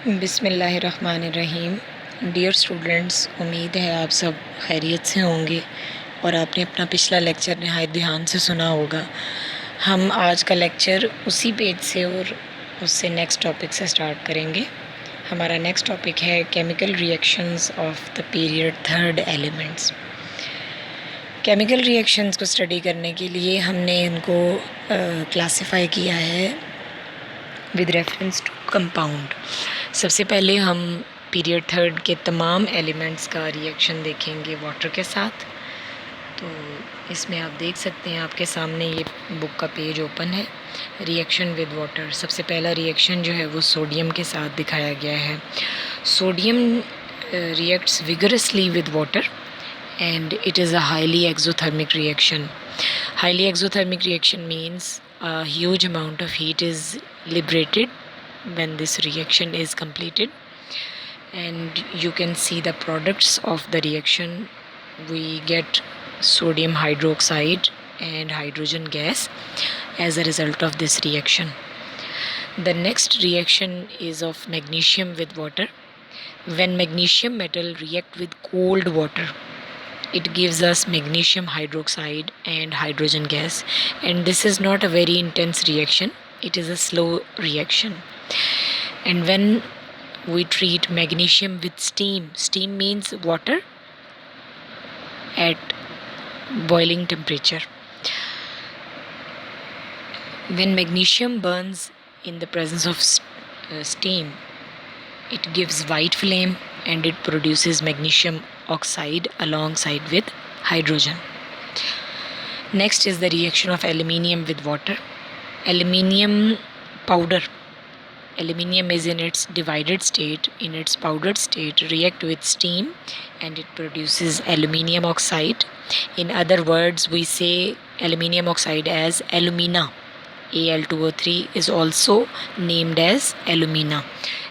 बिस्मिल्लाहिर्रहमानिर्रहीम। Dear students, उम्मीद है आप सब खैरियत से होंगे और आपने अपना पिछला लेक्चर नहायत ध्यान से सुना होगा। हम आज का लेक्चर उसी पेज से और उससे नेक्स्ट टॉपिक से स्टार्ट करेंगे। हमारा नेक्स्ट टॉपिक है chemical reactions of the period third elements. Chemical reactions को स्टडी करने के लिए हमने इनको क्लासिफाई किया है विद रेफरेंस टू कंपाउंड। सबसे पहले हम पीरियड थर्ड के तमाम एलिमेंट्स का रिएक्शन देखेंगे वाटर के साथ। तो इसमें आप देख सकते हैं, आपके सामने ये बुक का पेज ओपन है। रिएक्शन विद वाटर, सबसे पहला रिएक्शन जो है वो सोडियम के साथ दिखाया गया है। Sodium reacts vigorously with water and it is a highly exothermic reaction. Highly exothermic reaction means a huge amount of heat is liberated when this reaction is completed, and you can see the products of the reaction. We get sodium hydroxide and hydrogen gas as a result of this reaction. The next reaction is of magnesium with water. When magnesium metal react with cold water, it gives us magnesium hydroxide and hydrogen gas, and this is not a very intense reaction, it is a slow reaction. And when we treat magnesium with steam means water at boiling temperature. When magnesium burns in the presence of steam, it gives white flame and it produces magnesium oxide alongside with hydrogen. Next is the reaction of aluminium with water. Aluminium powder. Aluminium is in its divided state, in its powdered state, react with steam and it produces aluminium oxide. In other words, we say aluminium oxide as alumina. Al2O3 is also named as alumina,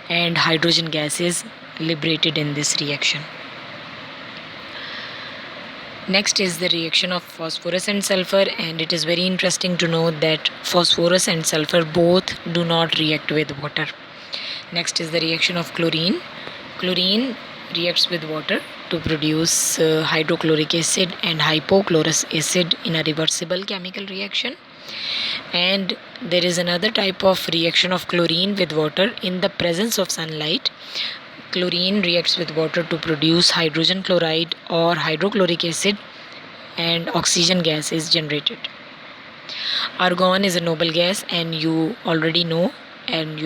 and hydrogen gas is liberated in this reaction. Next is the reaction of phosphorus and sulfur, and it is very interesting to note that phosphorus and sulfur both do not react with water. Next is the reaction of chlorine. Chlorine reacts with water to produce hydrochloric acid and hypochlorous acid in a reversible chemical reaction. And there is another type of reaction of chlorine with water in the presence of sunlight. Chlorine reacts with water to produce hydrogen chloride or hydrochloric acid, and oxygen gas is generated. Argon is a noble gas, and you already know, and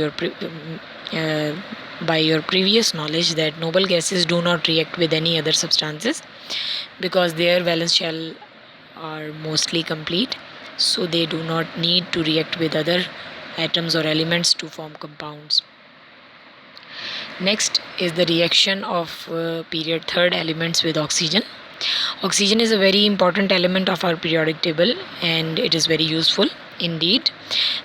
by your previous knowledge, that noble gases do not react with any other substances because their valence shell are mostly complete, so they do not need to react with other atoms or elements to form compounds. Next is the reaction of period third elements with oxygen. Oxygen is a very important element of our periodic table, and it is very useful indeed.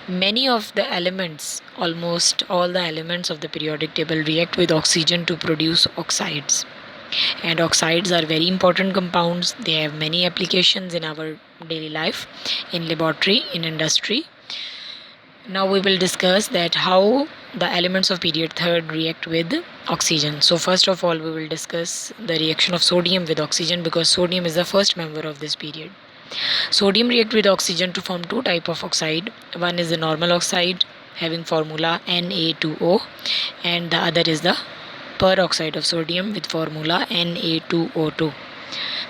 Many of the elements, almost all the elements of the periodic table, react with oxygen to produce oxides. And oxides are very important compounds. They have many applications in our daily life, in laboratory, in industry. Now we will discuss that how the elements of period third react with oxygen. So first of all, we will discuss the reaction of sodium with oxygen, because sodium is the first member of this period. Sodium react with oxygen to form two type of oxide. One is the normal oxide having formula Na2O, and the other is the peroxide of sodium with formula Na2O2.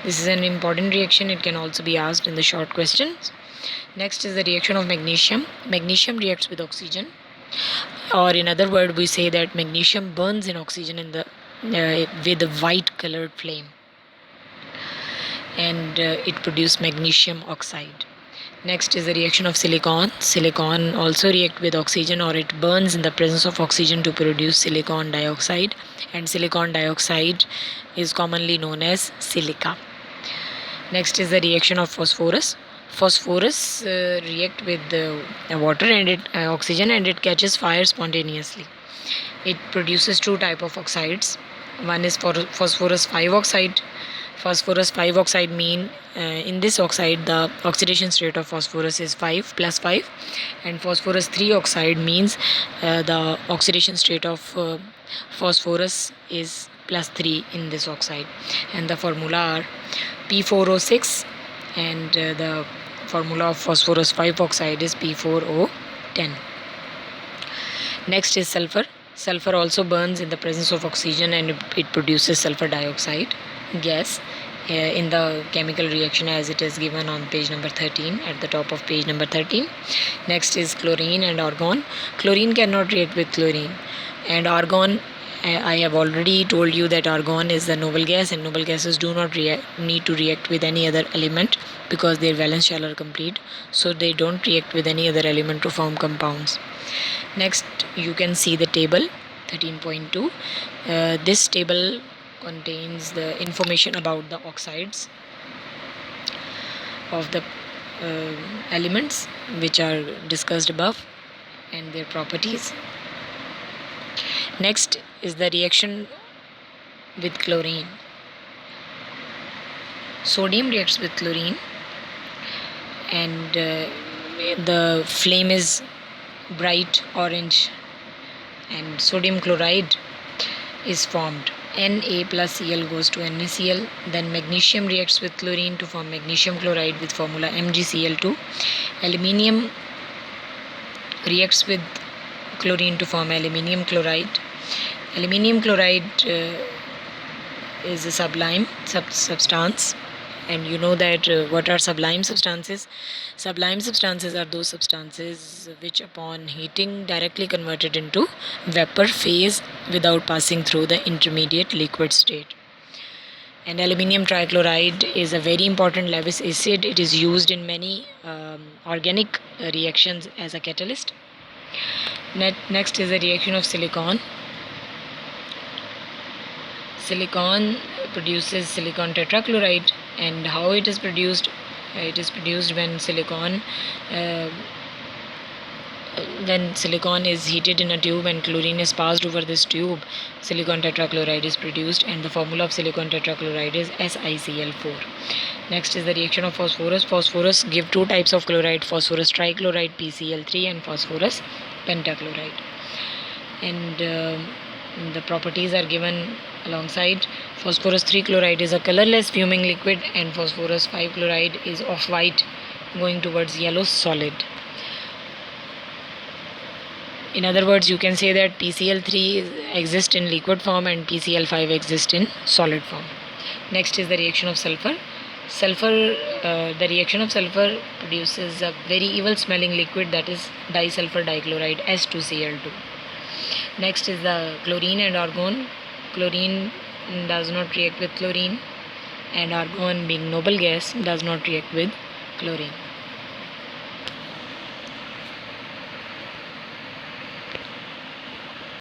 This is an important reaction. It can also be asked in the short questions. Next is the reaction of magnesium. Magnesium reacts with oxygen, or in other words, we say that magnesium burns in oxygen in the with a white colored flame, and it produces magnesium oxide. Next is the reaction of silicon. Silicon also react with oxygen, or it burns in the presence of oxygen to produce silicon dioxide, and silicon dioxide is commonly known as silica. Next is the reaction of phosphorus. Phosphorus react with water and oxygen, and it catches fire spontaneously. It produces two type of oxides. One is for phosphorus 5 oxide, phosphorus 5 oxide mean in this oxide the oxidation state of phosphorus is 5 plus 5, and phosphorus 3 oxide means the oxidation state of phosphorus is plus 3 in this oxide, and the formula are P4O6, and the formula of phosphorus 5 oxide is P4O10. Next is sulfur. Sulfur also burns in the presence of oxygen and it produces sulfur dioxide gas in the chemical reaction as it is given on page number 13, at the top of page number 13. Next is chlorine and argon. Chlorine cannot react with chlorine, and argon, I have already told you that argon is the noble gas, and noble gases do not need to react with any other element because their valence shell are complete, so they don't react with any other element to form compounds. Next, you can see the table 13.2. This table contains the information about the oxides of the elements which are discussed above and their properties. Next is the reaction with chlorine. Sodium reacts with chlorine, and the flame is bright orange, and sodium chloride is formed. Na plus Cl goes to NaCl. Then magnesium reacts with chlorine to form magnesium chloride with formula MgCl2. Aluminium reacts with chlorine to form aluminium chloride. Aluminium chloride is a sublime substance, and you know that what are sublime substances? Sublime substances are those substances which upon heating directly converted into vapor phase without passing through the intermediate liquid state. And aluminium trichloride is a very important Lewis acid. It is used in many organic reactions as a catalyst. Next is the reaction of silicon. Silicon produces silicon tetrachloride, and how it is produced? It is produced when silicon is heated in a tube and chlorine is passed over this tube. Silicon tetrachloride is produced, and the formula of silicon tetrachloride is SiCl4. Next is the reaction of phosphorus. Phosphorus give two types of chloride: phosphorus trichloride PCl3 and phosphorus pentachloride. And the properties are given alongside. Phosphorus 3 chloride is a colorless fuming liquid, and phosphorus 5 chloride is off-white going towards yellow solid. In other words, you can say that PCl3 exists in liquid form and PCl5 exists in solid form. Next is the reaction of sulfur. The reaction of sulfur produces a very evil smelling liquid, that is disulfur dichloride S2Cl2. Next is the chlorine and argon. Chlorine does not react with chlorine, and argon, being noble gas, does not react with chlorine.